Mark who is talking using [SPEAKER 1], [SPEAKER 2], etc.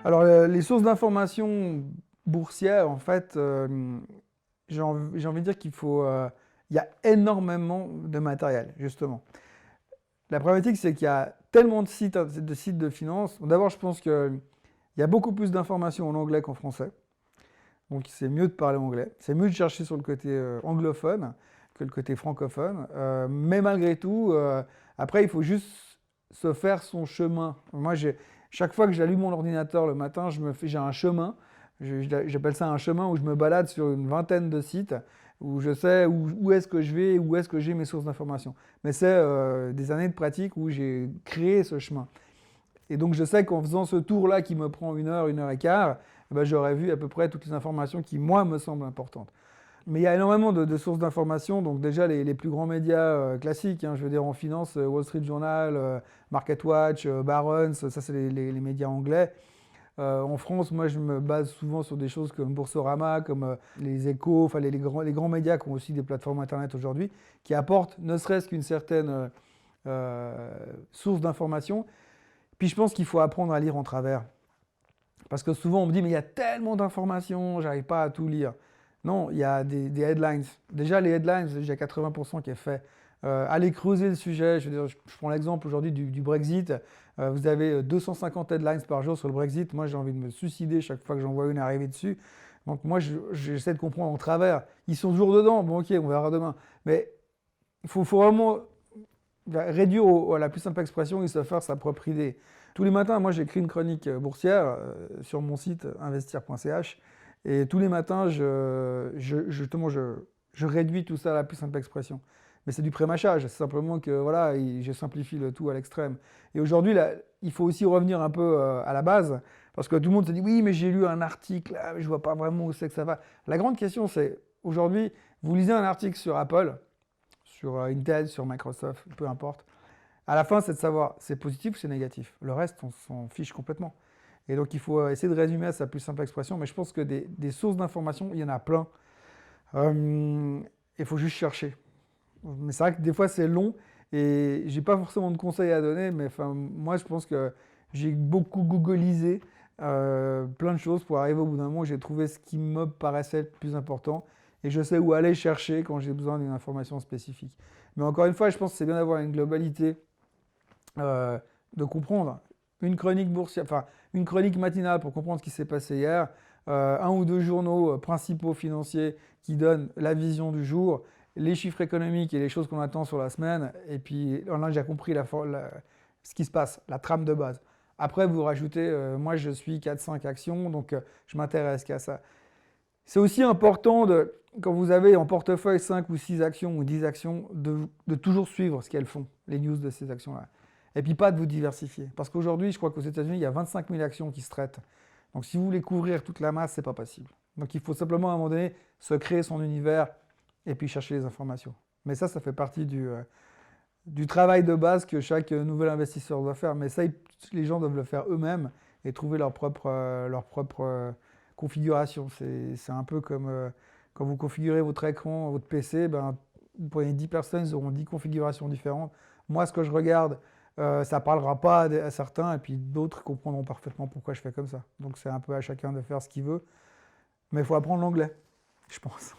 [SPEAKER 1] Alors, les sources d'information boursières, en fait, j'ai envie de dire il y a énormément de matériel, justement. La problématique, c'est qu'il y a tellement de sites de finance. D'abord, je pense qu'il y a beaucoup plus d'informations en anglais qu'en français. Donc, c'est mieux de parler anglais. C'est mieux de chercher sur le côté anglophone que le côté francophone. Mais malgré tout, après, il faut juste se faire son chemin. Moi, chaque fois que j'allume mon ordinateur le matin, j'ai un chemin. J'appelle ça un chemin où je me balade sur une vingtaine de sites, où je sais où est-ce que je vais, où est-ce que j'ai mes sources d'information. Mais c'est des années de pratique où j'ai créé ce chemin. Et donc je sais qu'en faisant ce tour-là qui me prend une heure et quart, eh ben, j'aurais vu à peu près toutes les informations qui, moi, me semblent importantes. Mais il y a énormément de sources d'informations, donc déjà les plus grands médias classiques, hein, je veux dire en finance, Wall Street Journal, MarketWatch, Barron's, ça c'est les médias anglais. En France, moi je me base souvent sur des choses comme Boursorama, comme les Échos, enfin les grands médias qui ont aussi des plateformes internet aujourd'hui, qui apportent ne serait-ce qu'une certaine source d'information. Puis je pense qu'il faut apprendre à lire en travers. Parce que souvent on me dit, mais il y a tellement d'informations, j'arrive pas à tout lire. Non, il y a des headlines. Déjà, les headlines, il y a 80% qui est fait. Allez creuser le sujet. Je veux dire, je prends l'exemple aujourd'hui du Brexit. Vous avez 250 headlines par jour sur le Brexit. Moi, j'ai envie de me suicider chaque fois que j'en vois une arriver dessus. Donc moi, j'essaie de comprendre en travers. Ils sont toujours dedans. Bon, ok, on verra demain. Mais il faut vraiment réduire à la plus simple expression et se faire sa propre idée. Tous les matins, moi j'écris une chronique boursière sur mon site investir.ch et tous les matins, justement, je réduis tout ça à la plus simple expression. Mais c'est du prémâchage, c'est simplement que voilà, je simplifie le tout à l'extrême. Et aujourd'hui, là, il faut aussi revenir un peu à la base, parce que tout le monde se dit oui, mais j'ai lu un article, là, je vois pas vraiment où c'est que ça va. La grande question, c'est aujourd'hui, vous lisez un article sur Apple, sur Intel, sur Microsoft, peu importe. À la fin, c'est de savoir c'est positif ou c'est négatif. Le reste, on s'en fiche complètement. Et donc, il faut essayer de résumer à sa plus simple expression. Mais je pense que des sources d'information, il y en a plein. Il faut juste chercher. Mais c'est vrai que des fois, c'est long et j'ai pas forcément de conseils à donner. Mais enfin, moi, je pense que j'ai beaucoup googlisé plein de choses pour arriver au bout d'un moment où j'ai trouvé ce qui me paraissait le plus important. Et je sais où aller chercher quand j'ai besoin d'une information spécifique. Mais encore une fois, je pense que c'est bien d'avoir une globalité euh, de comprendre une chronique boursière, enfin une chronique matinale pour comprendre ce qui s'est passé hier, un ou deux journaux principaux financiers qui donnent la vision du jour, les chiffres économiques et les choses qu'on attend sur la semaine, et puis là j'ai compris ce qui se passe, la trame de base. Après, vous rajoutez, moi je suis 4-5 actions, donc je m'intéresse qu'à ça. C'est aussi important, quand vous avez en portefeuille 5 ou 6 actions ou 10 actions, de toujours suivre ce qu'elles font, les news de ces actions-là. Et puis pas de vous diversifier. Parce qu'aujourd'hui, je crois qu'aux États-Unis, il y a 25 000 actions qui se traitent. Donc si vous voulez couvrir toute la masse, c'est pas possible. Donc il faut simplement à un moment donné se créer son univers et puis chercher les informations. Mais ça fait partie du travail de base que chaque nouvel investisseur doit faire. Mais ça, les gens doivent le faire eux-mêmes et trouver leur propre configuration. C'est un peu comme quand vous configurez votre écran, votre PC, ben, vous prenez 10 personnes, ils auront 10 configurations différentes. Moi, ce que je regarde, ça ne parlera pas à certains, et puis d'autres comprendront parfaitement pourquoi je fais comme ça. Donc c'est un peu à chacun de faire ce qu'il veut. Mais il faut apprendre l'anglais, je pense.